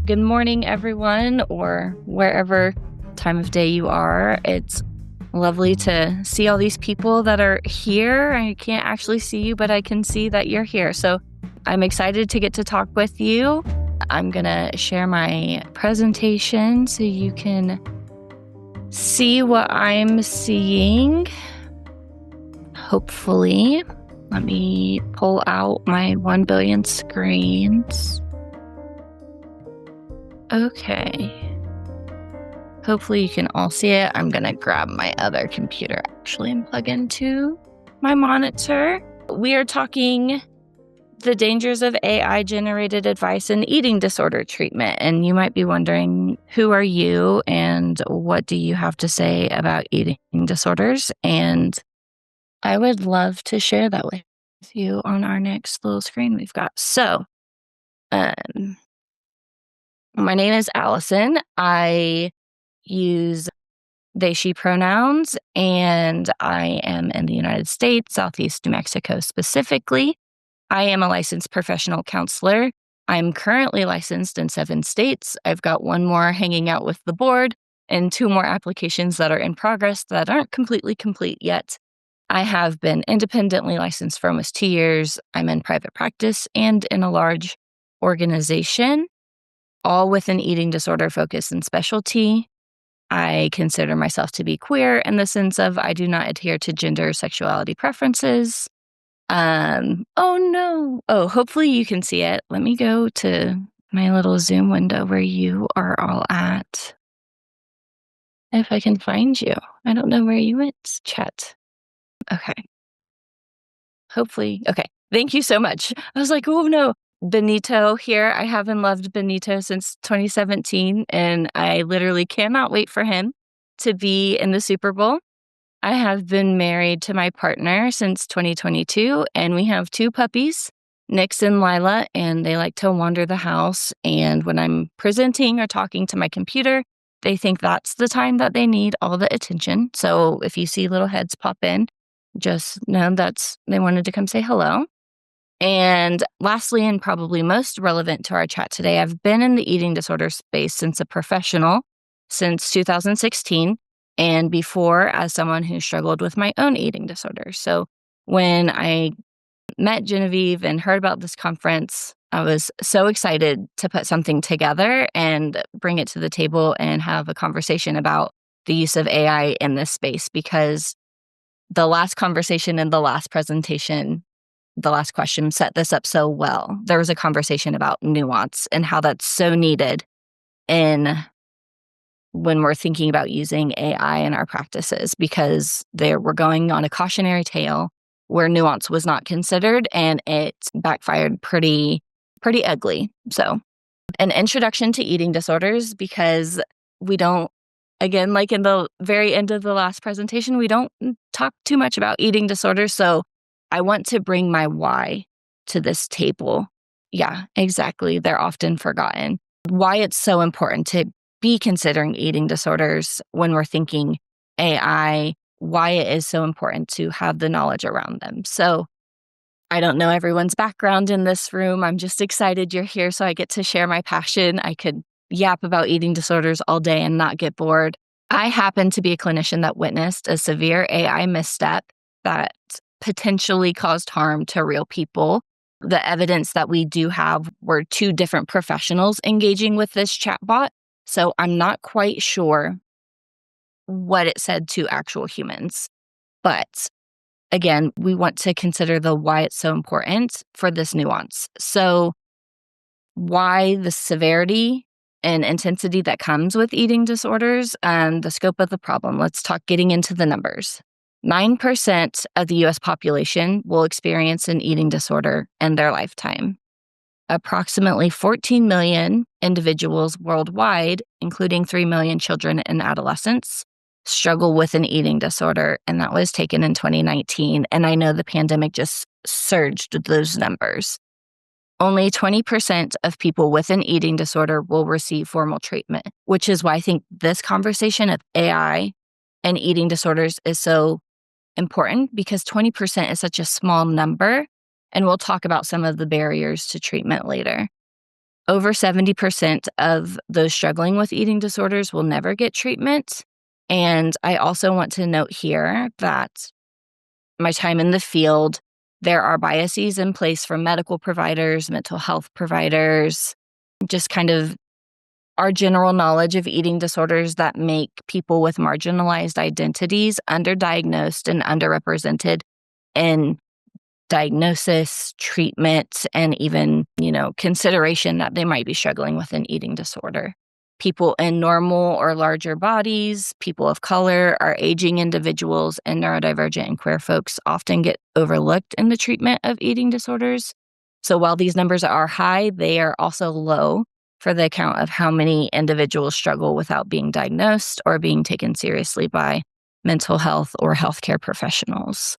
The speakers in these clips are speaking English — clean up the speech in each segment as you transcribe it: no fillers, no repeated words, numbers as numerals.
Good morning, everyone, or wherever time of day you are. It's lovely to see all these people that are here. I can't actually see you, but I can see that you're here. So I'm excited to get to talk with you. I'm going to share my presentation so you can see what I'm seeing. Hopefully, let me pull out my 1 billion screens. Okay. Hopefully you can all see it. I'm going to grab my other computer actually and plug into my monitor. We are talking the dangers of AI-generated advice in eating disorder treatment. And you might be wondering, who are you and what do you have to say about eating disorders? And I would love to share that with you on our next little screen we've got. So, my name is Allison. I use they, she pronouns, and I am in the United States, Southeast New Mexico specifically. I am a licensed professional counselor. I'm currently licensed in 7 states. I've got 1 more hanging out with the board and 2 more applications that are in progress that aren't completely complete yet. I have been independently licensed for almost 2 years. I'm in private practice and in a large organization, all with an eating disorder focus and specialty. I consider myself to be queer in the sense of I do not adhere to gender or sexuality preferences. Hopefully you can see it. Let me go to my little Zoom window where you are all at. If I can find you. I don't know where you went, chat. Okay. Hopefully. Okay. Thank you so much. I was like, oh no. Benito here. I haven't loved Benito since 2017, and I literally cannot wait for him to be in the Super Bowl. I have been married to my partner since 2022, and we have 2 puppies, Nix and Lila, and they like to wander the house. And when I'm presenting or talking to my computer, they think that's the time that they need all the attention. So if you see little heads pop in, just know they wanted to come say hello. And lastly, and probably most relevant to our chat today, I've been in the eating disorder space since a professional since 2016, and before as someone who struggled with my own eating disorder. So when I met Genevieve and heard about this conference, I was so excited to put something together and bring it to the table and have a conversation about the use of AI in this space, because the last conversation and the last presentation, the last question set this up so well. There was a conversation about nuance and how that's so needed when we're thinking about using AI in our practices, because we're going on a cautionary tale where nuance was not considered, and it backfired pretty ugly. So an introduction to eating disorders, because we don't, again, like in the very end of the last presentation, we don't talk too much about eating disorders. So I want to bring my why to this table. Yeah, exactly. They're often forgotten. Why it's so important to be considering eating disorders when we're thinking AI, why it is so important to have the knowledge around them. So I don't know everyone's background in this room. I'm just excited you're here so I get to share my passion. I could yap about eating disorders all day and not get bored. I happen to be a clinician that witnessed a severe AI misstep that potentially caused harm to real people. The evidence that we do have were 2 different professionals engaging with this chatbot. So I'm not quite sure what it said to actual humans. But again, we want to consider the why it's so important for this nuance. So why the severity and intensity that comes with eating disorders and the scope of the problem. Let's talk getting into the numbers. 9% of the U.S. population will experience an eating disorder in their lifetime. Approximately 14 million individuals worldwide, including 3 million children and adolescents, struggle with an eating disorder, and that was taken in 2019. And I know the pandemic just surged those numbers. Only 20% of people with an eating disorder will receive formal treatment, which is why I think this conversation of AI and eating disorders is so important, because 20% is such a small number, and we'll talk about some of the barriers to treatment later. Over 70% of those struggling with eating disorders will never get treatment. And I also want to note here that my time in the field, there are biases in place from medical providers, mental health providers, just kind of our general knowledge of eating disorders that make people with marginalized identities underdiagnosed and underrepresented in diagnosis, treatment, and even, consideration that they might be struggling with an eating disorder. People in normal or larger bodies, people of color, our aging individuals, and neurodivergent and queer folks often get overlooked in the treatment of eating disorders. So while these numbers are high, they are also low for the account of how many individuals struggle without being diagnosed or being taken seriously by mental health or healthcare professionals.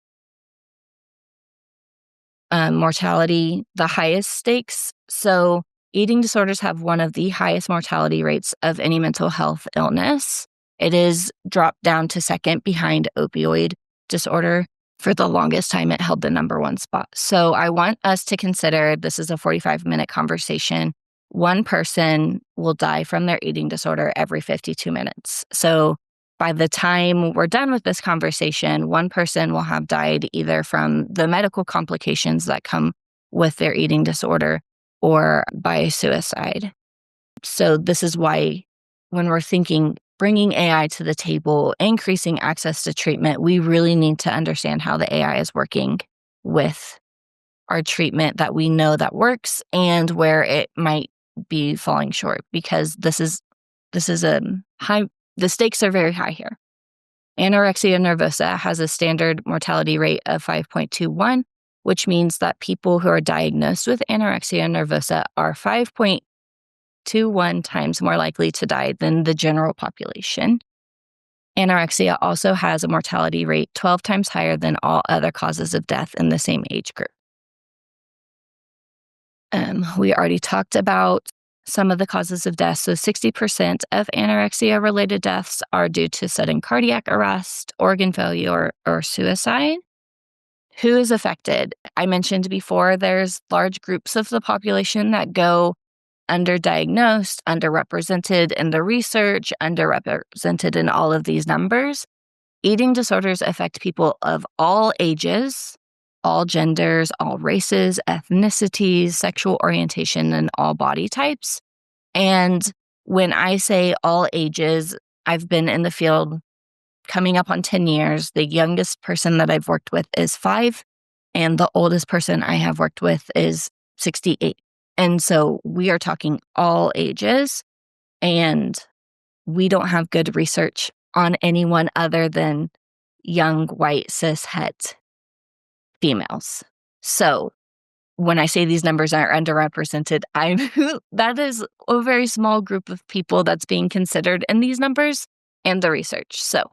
Mortality, the highest stakes. So eating disorders have one of the highest mortality rates of any mental health illness. It is dropped down to second behind opioid disorder. For the longest time, it held the number one spot. So I want us to consider, this is a 45-minute conversation. One person will die from their eating disorder every 52 minutes. So by the time we're done with this conversation, one person will have died either from the medical complications that come with their eating disorder or by suicide. So this is why when we're thinking bringing AI to the table, increasing access to treatment, we really need to understand how the AI is working with our treatment that we know that works and where it might be falling short, because this is a high, the stakes are very high here. Anorexia nervosa has a standard mortality rate of 5.21, which means that people who are diagnosed with anorexia nervosa are 5.21 times more likely to die than the general population. Anorexia also has a mortality rate 12 times higher than all other causes of death in the same age group. We already talked about some of the causes of death. So 60% of anorexia-related deaths are due to sudden cardiac arrest, organ failure, or suicide. Who is affected? I mentioned before, there's large groups of the population that go underdiagnosed, underrepresented in the research, underrepresented in all of these numbers. Eating disorders affect people of all ages, all genders, all races, ethnicities, sexual orientation, and all body types. And when I say all ages, I've been in the field coming up on 10 years. The youngest person that I've worked with is 5, and the oldest person I have worked with is 68. And so we are talking all ages, and we don't have good research on anyone other than young, white, cis, het females. So when I say these numbers are underrepresented, that is a very small group of people that's being considered in these numbers and the research. So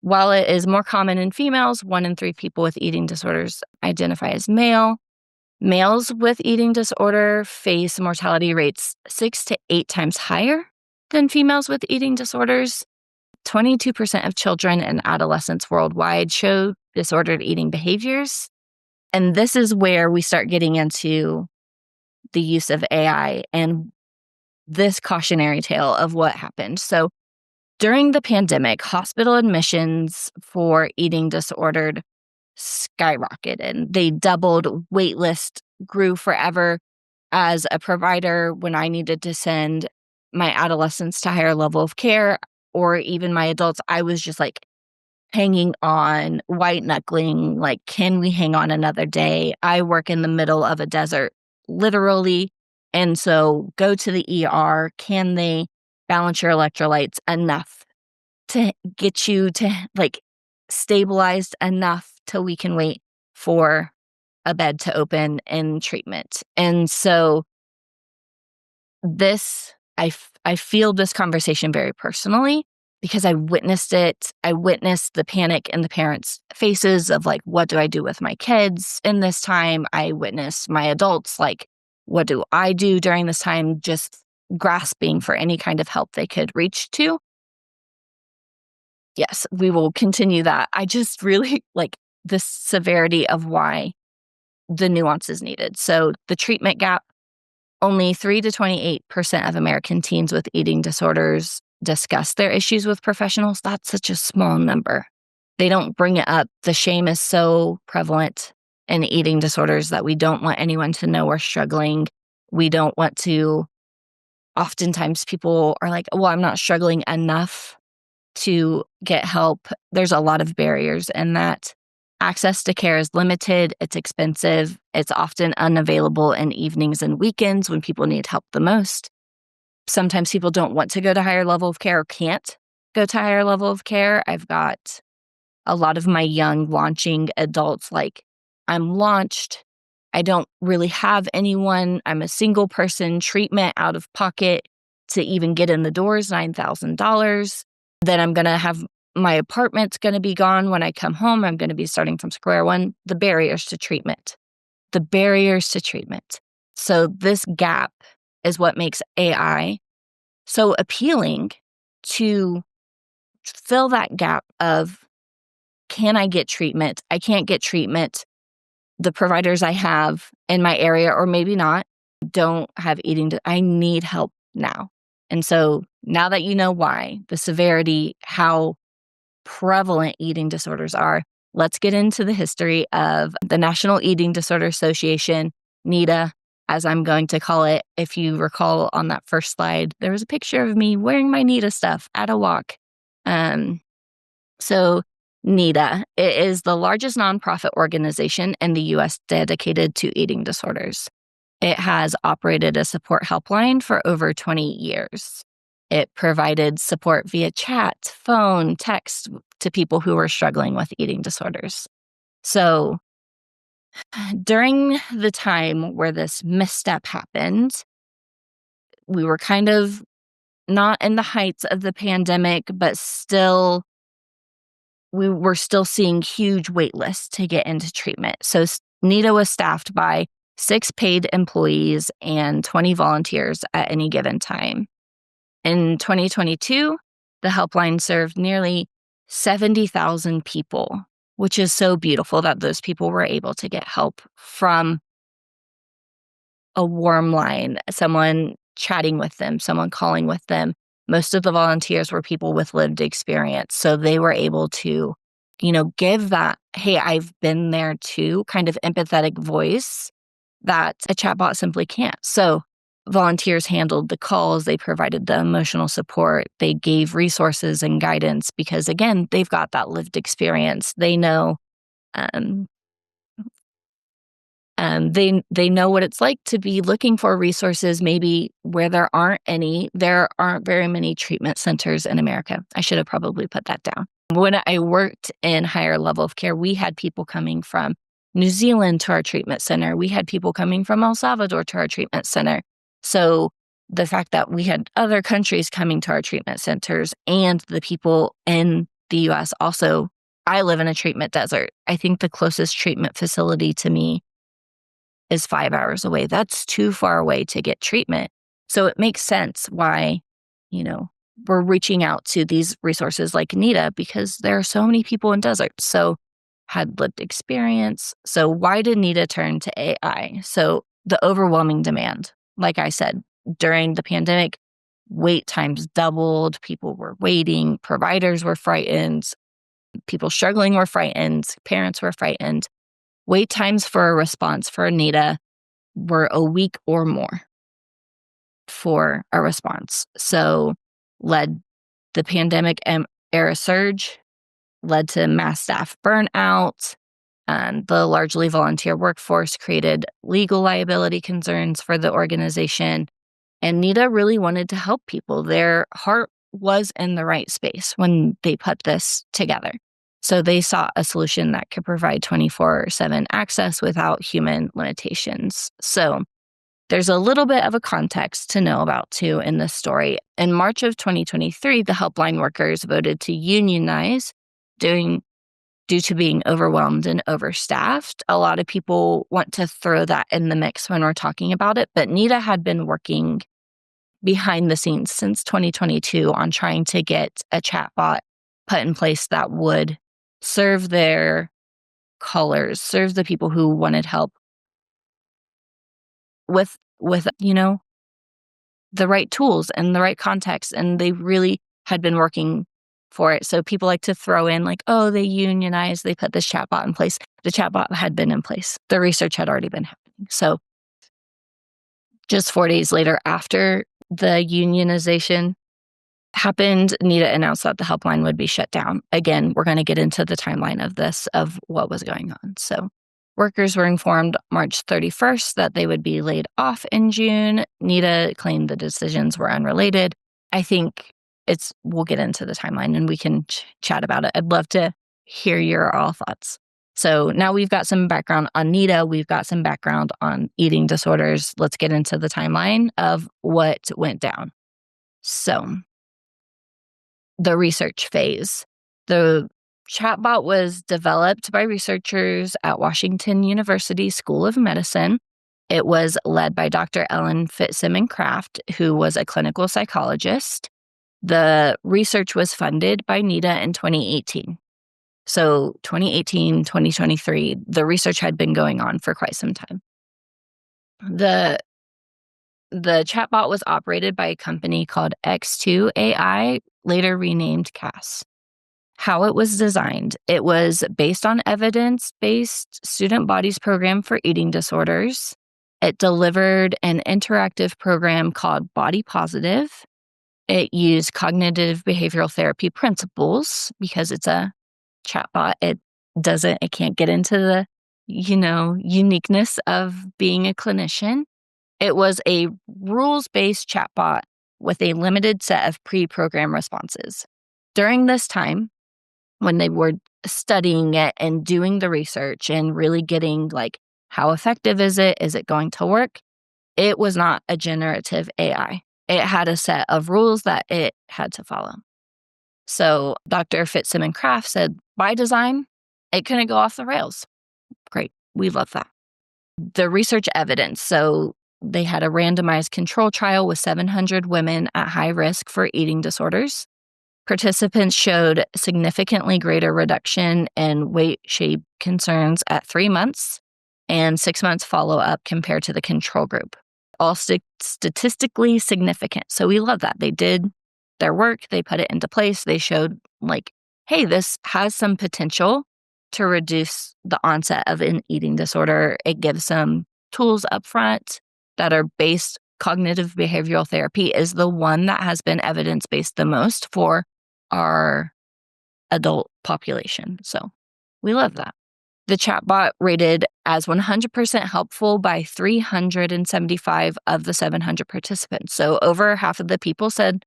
while it is more common in females, 1 in 3 people with eating disorders identify as male. Males with eating disorder face mortality rates 6 to 8 times higher than females with eating disorders. 22% of children and adolescents worldwide show disordered eating behaviors. And this is where we start getting into the use of AI and this cautionary tale of what happened. So during the pandemic, hospital admissions for eating disordered skyrocketed. They doubled, wait list grew forever. As a provider, when I needed to send my adolescents to higher level of care, or even my adults, I was just like hanging on, white knuckling, like, can we hang on another day? I work in the middle of a desert, literally. And so go to the ER. Can they balance your electrolytes enough to get you to stabilized enough till we can wait for a bed to open and treatment? And so I feel this conversation very personally because I witnessed it. I witnessed the panic in the parents' faces of what do I do with my kids in this time? I witnessed my adults what do I do during this time? Just grasping for any kind of help they could reach to. Yes, we will continue that. I just really the severity of why the nuance is needed. So the treatment gap, only 3 to 28% of American teens with eating disorders discuss their issues with professionals. That's such a small number. They don't bring it up. The shame is so prevalent in eating disorders that we don't want anyone to know we're struggling. We don't want to. Oftentimes people are like, well, I'm not struggling enough to get help. There's a lot of barriers in that. Access to care is limited. It's expensive. It's often unavailable in evenings and weekends when people need help the most. Sometimes people don't want to go to higher level of care or can't go to higher level of care. I've got a lot of my young launching adults like, I'm launched. I don't really have anyone. I'm a single person, treatment out of pocket to even get in the doors, $9,000. Then I'm going to have my apartment's going to be gone when I come home. I'm going to be starting from square one. The barriers to treatment. So this gap is what makes AI so appealing to fill that gap of, can I get treatment? I can't get treatment. The providers I have in my area, or maybe not, don't have I need help now. And so now that you know why, the severity, how prevalent eating disorders are, let's get into the history of the National Eating Disorder Association, NEDA, as I'm going to call it. If you recall on that first slide, there was a picture of me wearing my NEDA stuff at a walk. So NEDA, it is the largest nonprofit organization in the U.S. dedicated to eating disorders. It has operated a support helpline for over 20 years. It provided support via chat, phone, text to people who were struggling with eating disorders. So during the time where this misstep happened, we were kind of not in the heights of the pandemic, but still, we were still seeing huge wait lists to get into treatment. So NEDA was staffed by 6 paid employees and 20 volunteers at any given time. In 2022, the helpline served nearly 70,000 people, which is so beautiful that those people were able to get help from a warm line, someone chatting with them, someone calling with them. Most of the volunteers were people with lived experience. So they were able to, give that, hey, I've been there too, kind of empathetic voice that a chatbot simply can't. So volunteers handled the calls, they provided the emotional support, they gave resources and guidance because, again, they've got that lived experience. They know they know what it's like to be looking for resources maybe where there aren't any. There aren't very many treatment centers in America. I should have probably put that down. When I worked in higher level of care, we had people coming from New Zealand to our treatment center. We had people coming from El Salvador to our treatment center. So the fact that we had other countries coming to our treatment centers and the people in the U.S. also, I live in a treatment desert. I think the closest treatment facility to me is 5 hours away. That's too far away to get treatment. So it makes sense why, we're reaching out to these resources like NEDA because there are so many people in deserts. So had lived experience. So why did NEDA turn to AI? So the overwhelming demand, like I said, during the pandemic, wait times doubled. People were waiting. Providers were frightened. People struggling were frightened. Parents were frightened. Wait times for a response for NEDA were a week or more for a response. So the pandemic era surge led to mass staff burnout, and the largely volunteer workforce created legal liability concerns for the organization. And NEDA really wanted to help people. Their heart was in the right space when they put this together. So they sought a solution that could provide 24/7 access without human limitations. So there's a little bit of a context to know about too in this story. In March of 2023, the helpline workers voted to unionize due to being overwhelmed and overstaffed. A lot of people want to throw that in the mix when we're talking about it, but NEDA had been working behind the scenes since 2022 on trying to get a chatbot put in place that would serve their callers, serve the people who wanted help with with, the right tools and the right context. And they really had been working for it. So people like to throw in like, oh, they unionized, they put this chatbot in place. The chatbot had been in place. The research had already been happening. So just 4 days later, after the unionization happened, NEDA announced that the helpline would be shut down. Again, we're going to get into the timeline of this, of what was going on. So workers were informed March 31st that they would be laid off in June. NEDA claimed the decisions were unrelated. I think we'll get into the timeline and we can chat about it. I'd love to hear your all thoughts. So now we've got some background on NEDA. We've got some background on eating disorders. Let's get into the timeline of what went down. So the research phase. The chatbot was developed by researchers at Washington University School of Medicine. It was led by Dr. Ellen Fitzsimmons-Kraft, who was a clinical psychologist. The research was funded by NEDA in 2018. So 2018, 2023, the research had been going on for quite some time. The chatbot was operated by a company called X2 AI, later renamed CAS. How it was designed: it was based on evidence-based student bodies program for eating disorders. It delivered an interactive program called Body Positive. It used cognitive behavioral therapy principles because it's a chatbot. It can't get into the, uniqueness of being a clinician. It was a rules-based chatbot with a limited set of pre-programmed responses. During this time, when they were studying it and doing the research and really getting like, how effective is it? Is it going to work? It was not a generative AI. It had a set of rules that it had to follow. So Dr. Fitzsimmons-Kraft said, by design, it couldn't go off the rails. Great. We love that. The research evidence. So they had a randomized control trial with 700 women at high risk for eating disorders. Participants showed significantly greater reduction in weight shape concerns at 3 months and 6 months follow-up compared to the control group. All statistically significant. So we love that. They did their work. They put it into place. They showed like, hey, this has some potential to reduce the onset of an eating disorder. It gives some tools up front that are based. Cognitive behavioral therapy is the one that has been evidence-based the most for our adult population. So we love that. The chatbot rated as 100% helpful by 375 of the 700 participants. So over half of the people said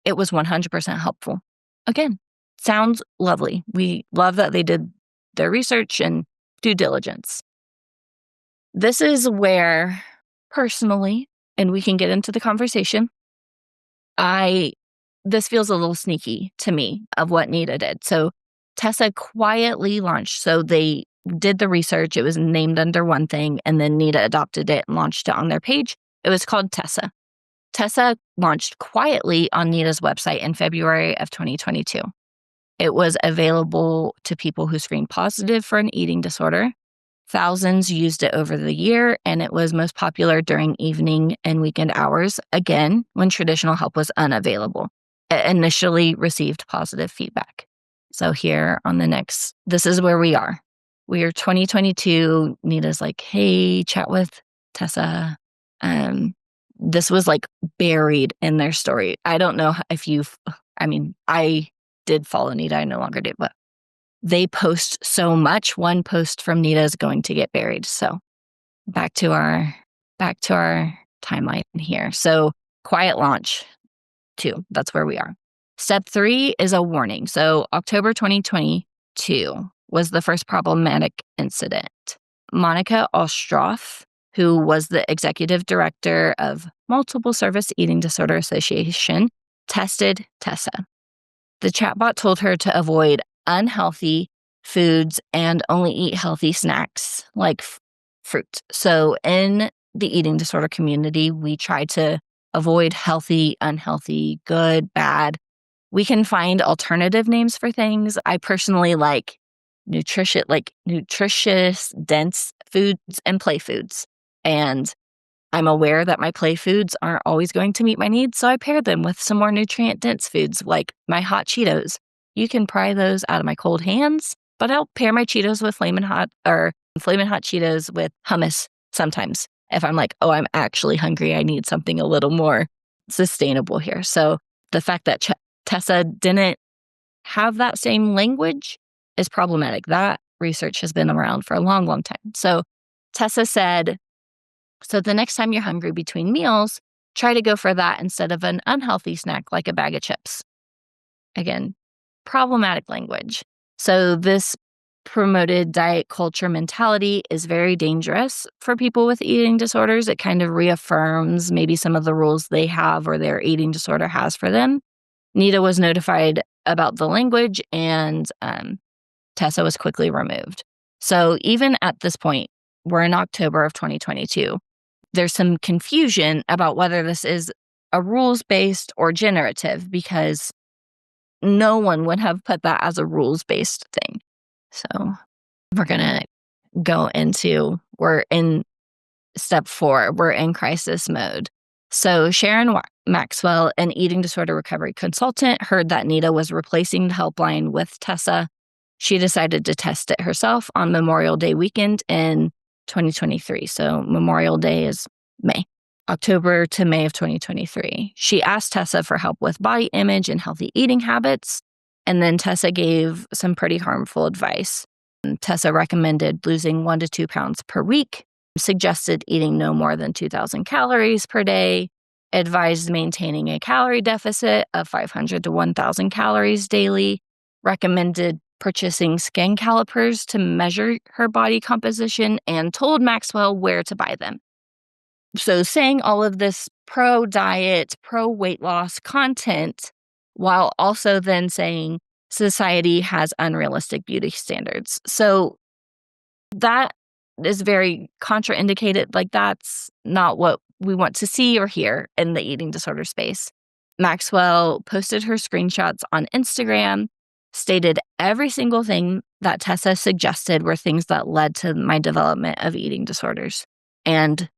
it was 100% helpful. Again, sounds lovely. We love that they did their research and due diligence. This is where, personally, and we can get into the conversation, this feels a little sneaky to me of what NEDA did. So Tessa quietly launched. So they did the research. It was named under one thing, and then NEDA adopted it and launched it on their page. It was called Tessa. Tessa launched quietly on NEDA's website in February of 2022. It was available to people who screened positive for an eating disorder. Thousands used it over the year, and it was most popular during evening and weekend hours, again, when traditional help was unavailable. It initially received positive feedback. So here on the next, this is where we are. We are 2022. NEDA's like, hey, chat with Tessa. This was like buried in their story. I don't know if I did follow NEDA. I no longer do, but they post so much. One post from NEDA is going to get buried. So back to our timeline here. So quiet launch 2. That's where we are. Step 3 is a warning. So October 2022 was the first problematic incident. Monica Ostroff, who was the executive director of Multiple Service Eating Disorder Association, tested Tessa. The chatbot told her to avoid unhealthy foods and only eat healthy snacks like fruit. So in the eating disorder community, we try to avoid healthy, unhealthy, good, bad. We can find alternative names for things. I personally like nutritious, dense foods and play foods. And I'm aware that my play foods aren't always going to meet my needs, so I pair them with some more nutrient-dense foods like my hot Cheetos. You can pry those out of my cold hands, but I'll pair my Cheetos with Flamin' Hot Cheetos with hummus sometimes. If I'm like, oh, I'm actually hungry, I need something a little more sustainable here. So the fact that Tessa didn't have that same language is problematic. That research has been around for a long, long time. So Tessa said, so the next time you're hungry between meals, try to go for that instead of an unhealthy snack like a bag of chips. Again, problematic language. So this promoted diet culture mentality is very dangerous for people with eating disorders. It kind of reaffirms maybe some of the rules they have or their eating disorder has for them. NEDA was notified about the language, and Tessa was quickly removed. So even at this point, we're in October of 2022. There's some confusion about whether this is a rules-based or generative, because no one would have put that as a rules-based thing. So we're going to we're in step 4. We're in crisis mode. So Sharon Maxwell, an eating disorder recovery consultant, heard that NEDA was replacing the helpline with Tessa. She decided to test it herself on Memorial Day weekend in 2023. So Memorial Day is May. October to May of 2023. She asked Tessa for help with body image and healthy eating habits, and then Tessa gave some pretty harmful advice. Tessa recommended losing 1 to 2 pounds per week, suggested eating no more than 2,000 calories per day, advised maintaining a calorie deficit of 500 to 1,000 calories daily, recommended purchasing skin calipers to measure her body composition, and told Maxwell where to buy them. So saying all of this pro-diet, pro-weight loss content, while also then saying society has unrealistic beauty standards. So that is very contraindicated. Like, that's not what we want to see or hear in the eating disorder space. Maxwell posted her screenshots on Instagram, stated every single thing that Tessa suggested were things that led to my development of eating disorders. And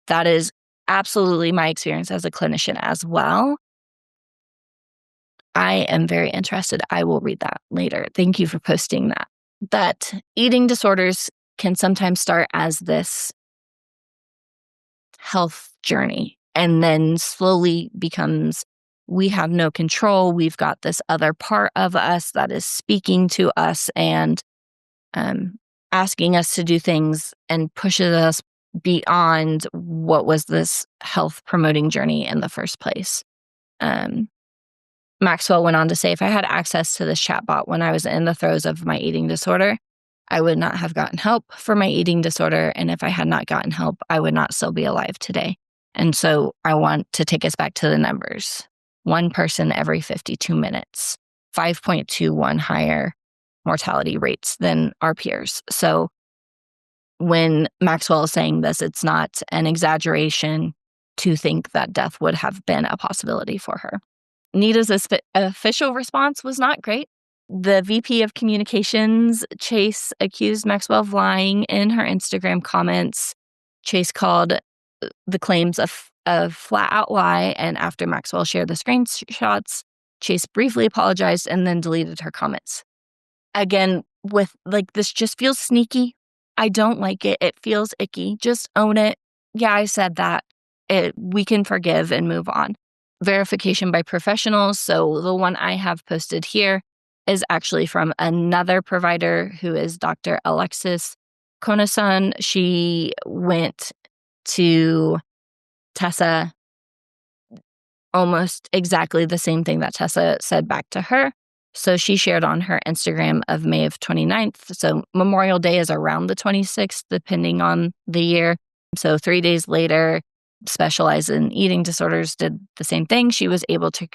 that is absolutely my experience as a clinician as well. I am very interested. I will read that later. Thank you for posting that. That eating disorders can sometimes start as this health journey and then slowly becomes, we have no control. We've got this other part of us that is speaking to us and asking us to do things and pushes us beyond what was this health promoting journey in the first place. Maxwell went on to say, if I had access to this chatbot when I was in the throes of my eating disorder, I would not have gotten help for my eating disorder. And if I had not gotten help, I would not still be alive today. And so I want to take us back to the numbers. 1 person every 52 minutes, 5.21 higher mortality rates than our peers. So when Maxwell is saying this, it's not an exaggeration to think that death would have been a possibility for her. NEDA's official response was not great. The VP of Communications, Chase, accused Maxwell of lying in her Instagram comments. Chase called the claims a flat-out lie, and after Maxwell shared the screenshots, Chase briefly apologized and then deleted her comments. Again, with this just feels sneaky. I don't like it. It feels icky. Just own it. Yeah, I said that. We can forgive and move on. Verification by professionals. So the one I have posted here is actually from another provider who is Dr. Alexis Konason. She went to Tessa almost exactly the same thing that Tessa said back to her. So she shared on her Instagram of May of 29th. So Memorial Day is around the 26th, depending on the year. So 3 days later, Specialized in Eating Disorders did the same thing. She was able to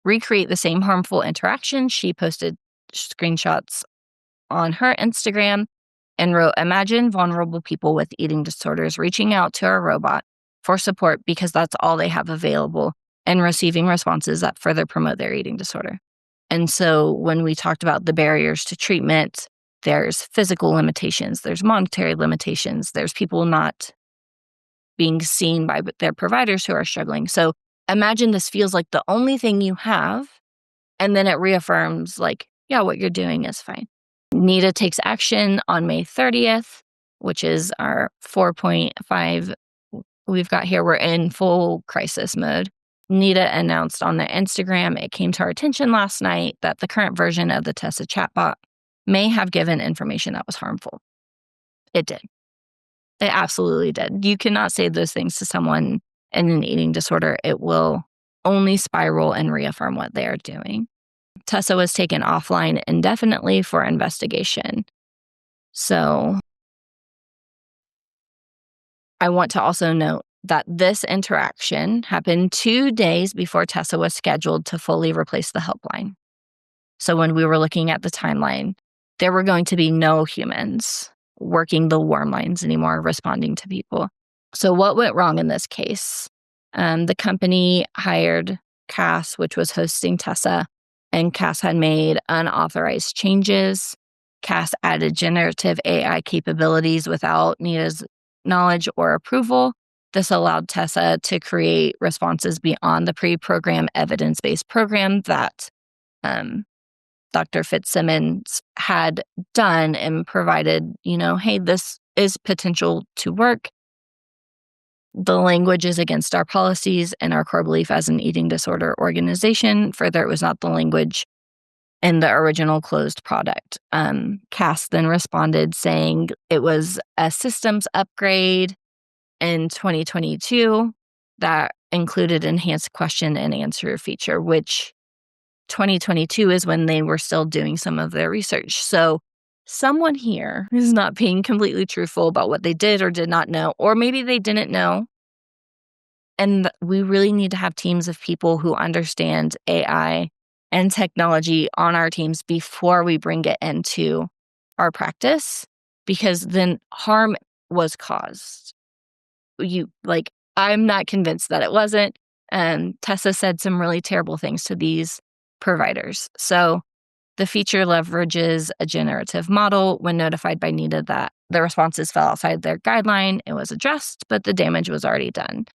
recreate the same harmful interaction. She posted screenshots on her Instagram and wrote, imagine vulnerable people with eating disorders reaching out to our robot for support because that's all they have available and receiving responses that further promote their eating disorder. And so when we talked about the barriers to treatment, there's physical limitations, there's monetary limitations, there's people not being seen by their providers who are struggling. So imagine this feels like the only thing you have, and then it reaffirms like, yeah, what you're doing is fine. NEDA takes action on May 30th, which is our 4.5 we've got here. We're in full crisis mode. NEDA announced on their Instagram, it came to our attention last night that the current version of the Tessa chatbot may have given information that was harmful. It did. It absolutely did. You cannot say those things to someone in an eating disorder. It will only spiral and reaffirm what they are doing. Tessa was taken offline indefinitely for investigation. So I want to also note that this interaction happened 2 days before Tessa was scheduled to fully replace the helpline. So when we were looking at the timeline, there were going to be no humans working the warm lines anymore, responding to people. So what went wrong in this case? The company hired Cass, which was hosting Tessa, and Cass had made unauthorized changes. Cass added generative AI capabilities without NEDA's knowledge or approval. This allowed Tessa to create responses beyond the pre-programmed evidence-based program that Dr. Fitzsimmons had done and provided, hey, this is potential to work. The language is against our policies and our core belief as an eating disorder organization. Further, it was not the language in the original closed product. Cass then responded saying it was a systems upgrade in 2022 that included enhanced question and answer feature, which 2022 is when they were still doing some of their research. So someone here is not being completely truthful about what they did or did not know, or maybe they didn't know. And we really need to have teams of people who understand AI and technology on our teams before we bring it into our practice, because then harm was caused. I'm not convinced that it wasn't. Tessa said some really terrible things to these providers. So the feature leverages a generative model. When notified by NEDA that the responses fell outside their guideline, it was addressed, but the damage was already done.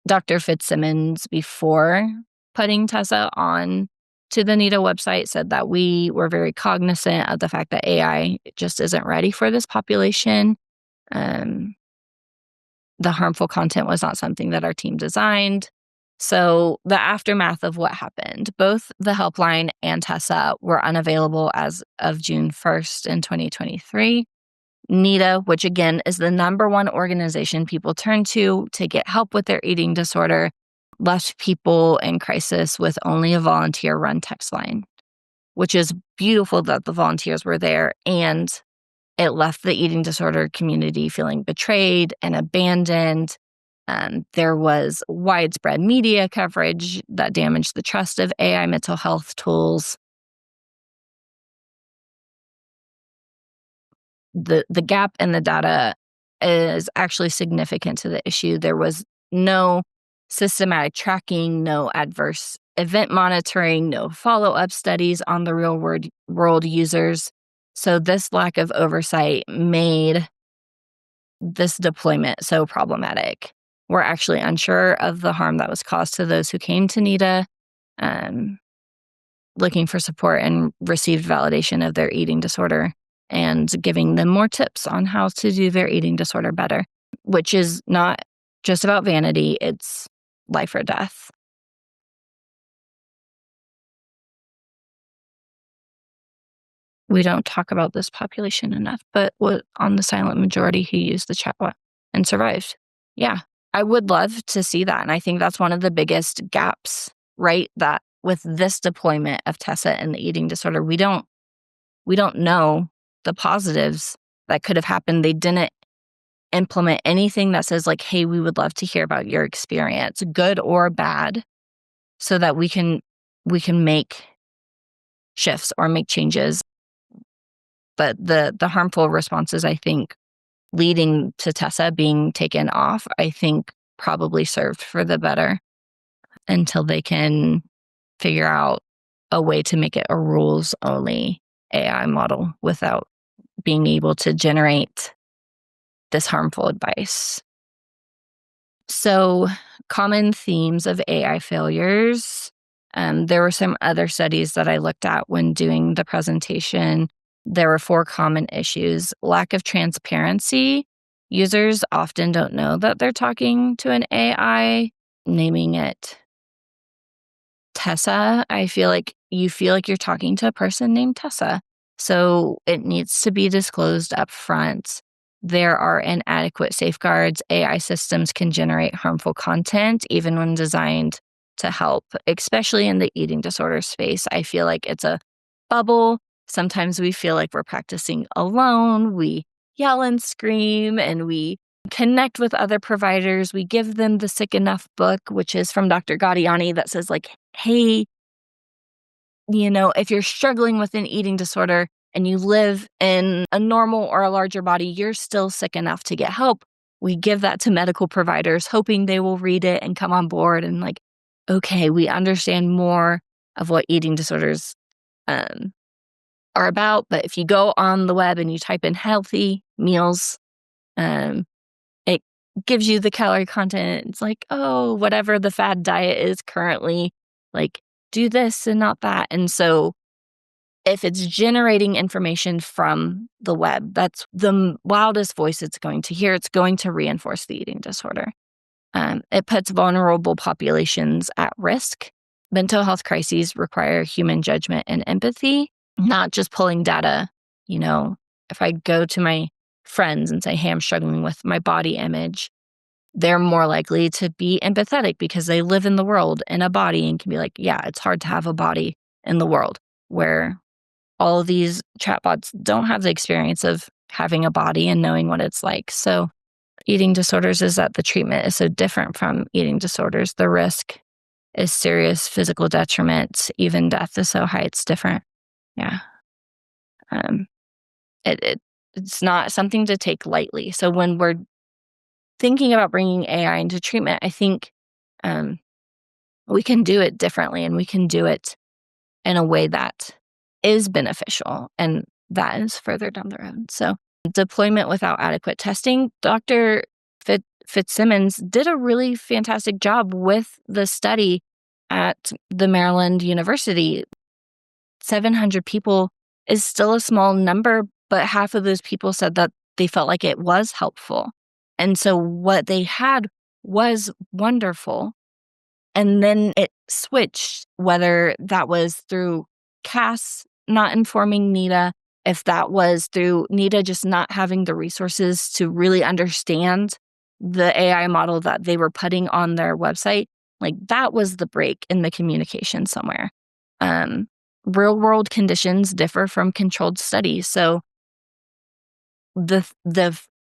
Dr. Fitzsimmons, before putting Tessa on to the NEDA website, said that we were very cognizant of the fact that AI just isn't ready for this population. The harmful content was not something that our team designed. So the aftermath of what happened, both the helpline and Tessa were unavailable as of June 1st in 2023. NEDA, which again is the number one organization people turn to get help with their eating disorder, left people in crisis with only a volunteer-run text line, which is beautiful that the volunteers were there, and it left the eating disorder community feeling betrayed and abandoned. There was widespread media coverage that damaged the trust of AI mental health tools. The gap in the data is actually significant to the issue. There was no systematic tracking, no adverse event monitoring, no follow-up studies on the real world users. So this lack of oversight made this deployment so problematic. We're actually unsure of the harm that was caused to those who came to NEDA looking for support and received validation of their eating disorder, and giving them more tips on how to do their eating disorder better, which is not just about vanity, it's life or death. We don't talk about this population enough, but on the silent majority who used the chatbot and survived. Yeah, I would love to see that. And I think that's one of the biggest gaps, right? That with this deployment of Tessa and the eating disorder, we don't know the positives that could have happened. They didn't implement anything that says like, hey, we would love to hear about your experience, good or bad, so that we can make shifts or make changes. But the harmful responses, I think, leading to Tessa being taken off, I think probably served for the better until they can figure out a way to make it a rules-only AI model without being able to generate this harmful advice. So, common themes of AI failures. There were some other studies that I looked at when doing the presentation. There were 4 common issues: lack of transparency. Users often don't know that they're talking to an AI, naming it Tessa. I feel like you feel like you're talking to a person named Tessa. So it needs to be disclosed up front. There are inadequate safeguards. AI systems can generate harmful content even when designed to help, especially in the eating disorder space. I feel like it's a bubble. Sometimes we feel like we're practicing alone. We yell and scream and we connect with other providers. We give them the Sick Enough book, which is from Dr. Gaudiani, that says, like, hey, if you're struggling with an eating disorder and you live in a normal or a larger body, you're still sick enough to get help. We give that to medical providers, hoping they will read it and come on board and, like, okay, we understand more of what eating disorders are about. But if you go on the web and you type in healthy meals, it gives you the calorie content. It's like, oh, whatever the fad diet is currently, like, do this and not that. And so if it's generating information from the web, that's the wildest voice it's going to hear. It's going to reinforce the eating disorder. It puts vulnerable populations at risk. Mental health crises require human judgment and empathy, not just pulling data. If I go to my friends and say, hey, I'm struggling with my body image, they're more likely to be empathetic because they live in the world in a body and can be like, yeah, it's hard to have a body in the world, where all of these chatbots don't have the experience of having a body and knowing what it's like. So eating disorders is that the treatment is so different from eating disorders. The risk is serious physical detriment. Even death is so high, it's different. Yeah. Um, it's not something to take lightly. So when we're thinking about bringing AI into treatment, I think we can do it differently, and we can do it in a way that is beneficial, and that is further down the road. So deployment without adequate testing. Dr. Fitzsimmons did a really fantastic job with the study at the Maryland University. 700 people is still a small number, but half of those people said that they felt like it was helpful. And so what they had was wonderful. And then it switched, whether that was through CAS not informing NEDA, if that was through NEDA just not having the resources to really understand the AI model that they were putting on their website. Like, that was the break in the communication somewhere. Real world conditions differ from controlled studies. So the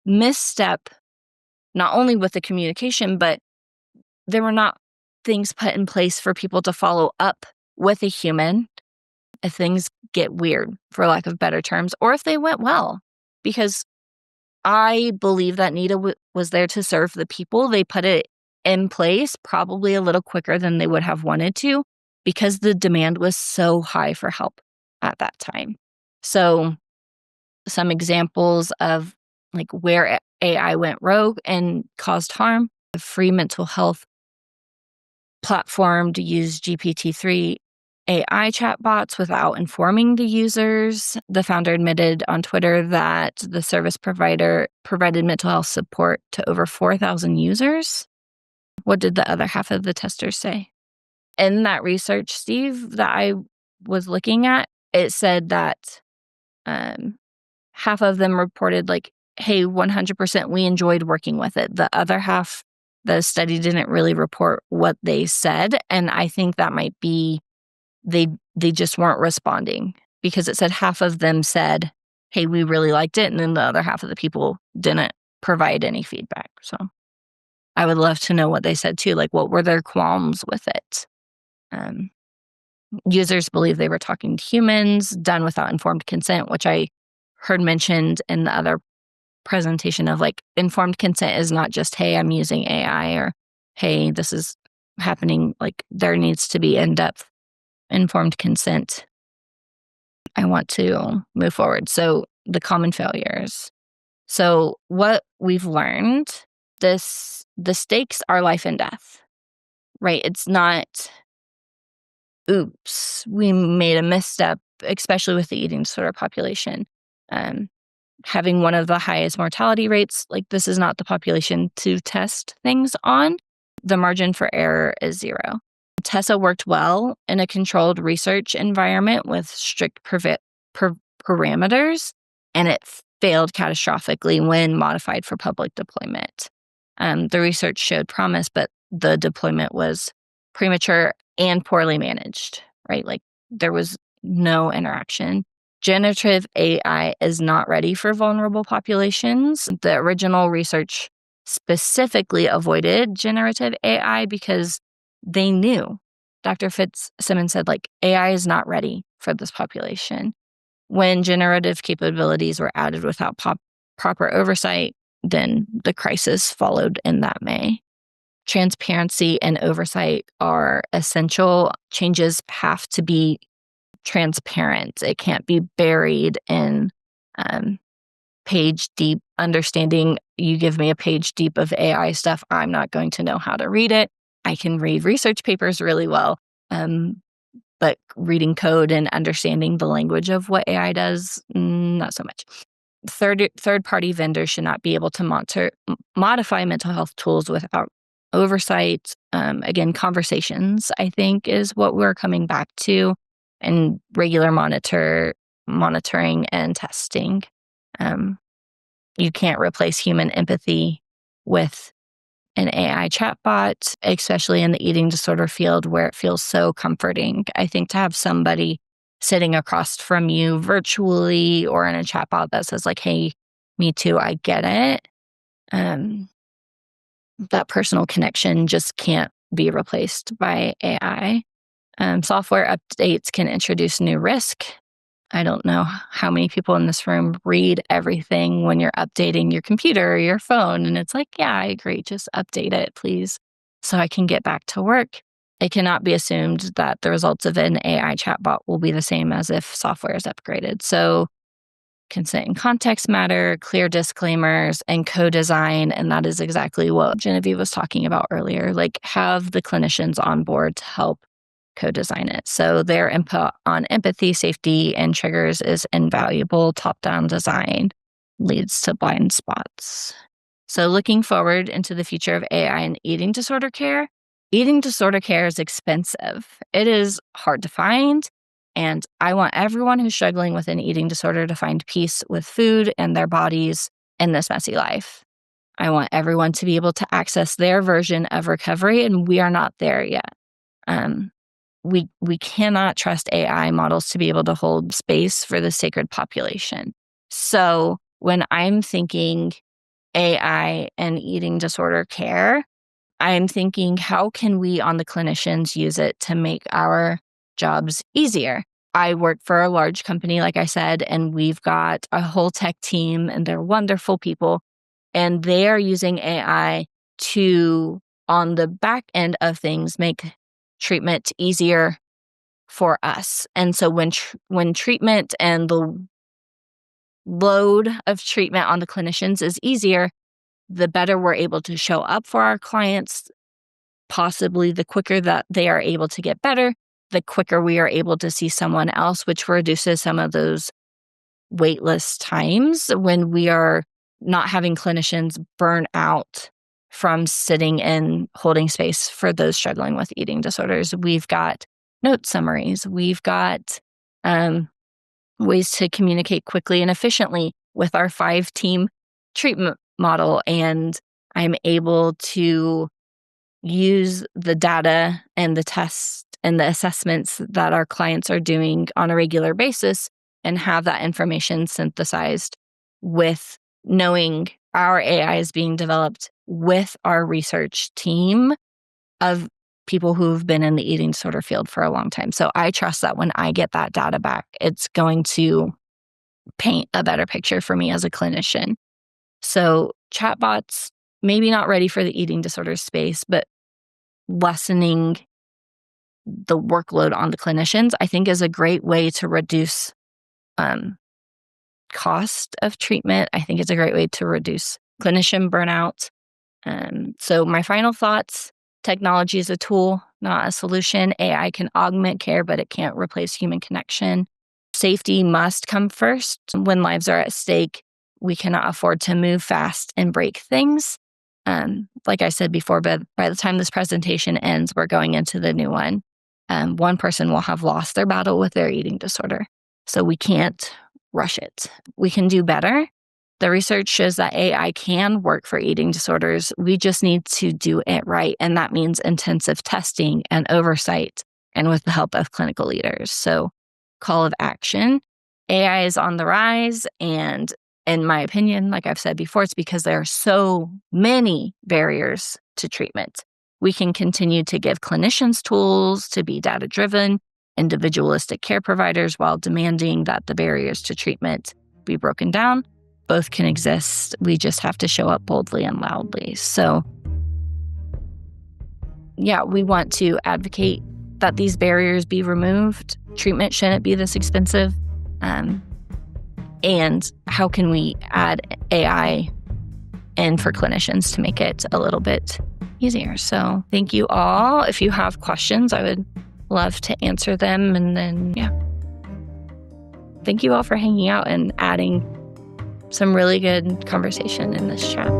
misstep, not only with the communication, but there were not things put in place for people to follow up with a human if things get weird, for lack of better terms, or if they went well. Because I believe that NEDA was there to serve the people. They put it in place probably a little quicker than they would have wanted to, because the demand was so high for help at that time. So some examples of, like, where AI went rogue and caused harm: a free mental health platform to use GPT-3 AI chatbots without informing the users. The founder admitted on Twitter that the service provider provided mental health support to over 4,000 users. What did the other half of the testers say? In that research, Steve, that I was looking at, it said that half of them reported, like, hey, 100% we enjoyed working with it. The other half, the study didn't really report what they said. And I think that might be they just weren't responding, because it said half of them said, hey, we really liked it. And then the other half of the people didn't provide any feedback. So I would love to know what they said too. Like, what were their qualms with it? Users believe they were talking to humans, done without informed consent, which I heard mentioned in the other presentation of, like, informed consent is not just, hey, I'm using AI, or hey, this is happening. Like, there needs to be in-depth informed consent. I want to move forward. So the common failures. So what we've learned, this the stakes are life and death, right? It's not, oops, we made a misstep, especially with the eating disorder population. Um, Having one of the highest mortality rates, like this is not the population to test things on. The margin for error is 0. Tessa worked well in a controlled research environment with strict parameters, and it failed catastrophically when modified for public deployment. The research showed promise, but the deployment was premature and poorly managed, right? Like there was no interaction. Generative AI is not ready for vulnerable populations. The original research specifically avoided generative AI because they knew. Dr. Fitzsimmons said, like, AI is not ready for this population. When generative capabilities were added without proper oversight, then the crisis followed in that May. Transparency and oversight are essential. Changes have to be transparent. It can't be buried in page deep understanding. You give me a page deep of AI stuff, I'm not going to know how to read it. I can read research papers really well, but reading code and understanding the language of what AI does, not so much. Third-party vendors should not be able to modify mental health tools without oversight. Again, conversations, I think, is what we're coming back to, and regular monitoring and testing. You can't replace human empathy with an AI chatbot, especially in the eating disorder field where it feels so comforting. I think to have somebody sitting across from you virtually or in a chatbot that says like, hey, me too, I get it. That personal connection just can't be replaced by AI. Software updates can introduce new risk. I don't know how many people in this room read everything when you're updating your computer or your phone. And it's like, yeah, I agree. Just update it, please, so I can get back to work. It cannot be assumed that the results of an AI chatbot will be the same as if software is upgraded. So consent and context matter, clear disclaimers, and co-design. And that is exactly what Genevieve was talking about earlier. Like have the clinicians on board to help co-design it. So their input on empathy, safety, and triggers is invaluable. Top-down design leads to blind spots. So looking forward into the future of AI and eating disorder care is expensive. It is hard to find. And I want everyone who's struggling with an eating disorder to find peace with food and their bodies in this messy life. I want everyone to be able to access their version of recovery, and we are not there yet. We cannot trust AI models to be able to hold space for the sacred population. So when I'm thinking AI and eating disorder care, I'm thinking, how can we on the clinicians use it to make our jobs easier? I work for a large company, like I said, and we've got a whole tech team, and they're wonderful people. And they are using AI to, on the back end of things, make treatment easier for us. And so when treatment and the load of treatment on the clinicians is easier, the better we're able to show up for our clients. Possibly the quicker that they are able to get better, the quicker we are able to see someone else, which reduces some of those waitlist times when we are not having clinicians burn out from sitting and holding space for those struggling with eating disorders. We've got note summaries. We've got ways to communicate quickly and efficiently with our 5-team treatment model. And I'm able to use the data and the tests and the assessments that our clients are doing on a regular basis and have that information synthesized with knowing our AI is being developed with our research team of people who've been in the eating disorder field for a long time. So I trust that when I get that data back, it's going to paint a better picture for me as a clinician. So chatbots, maybe not ready for the eating disorder space, but lessening the workload on the clinicians, I think, is a great way to reduce cost of treatment. I think it's a great way to reduce clinician burnout. So my final thoughts: technology is a tool, not a solution. AI can augment care, but it can't replace human connection. Safety must come first. When lives are at stake, we cannot afford to move fast and break things. Like I said before, but by the time this presentation ends, we're going into the new one. One person will have lost their battle with their eating disorder. So we can't rush it. We can do better. The research shows that AI can work for eating disorders. We just need to do it right. And that means intensive testing and oversight and with the help of clinical leaders. So, call of action: AI is on the rise. And in my opinion, like I've said before, it's because there are so many barriers to treatment. We can continue to give clinicians tools to be data-driven, individualistic care providers, while demanding that the barriers to treatment be broken down. Both can exist. We just have to show up boldly and loudly. So, yeah, we want to advocate that these barriers be removed. Treatment shouldn't be this expensive. And how can we add AI in for clinicians to make it a little bit easier? So thank you all. If you have questions, I would love to answer them. And then, thank you all for hanging out and adding some really good conversation in this chat.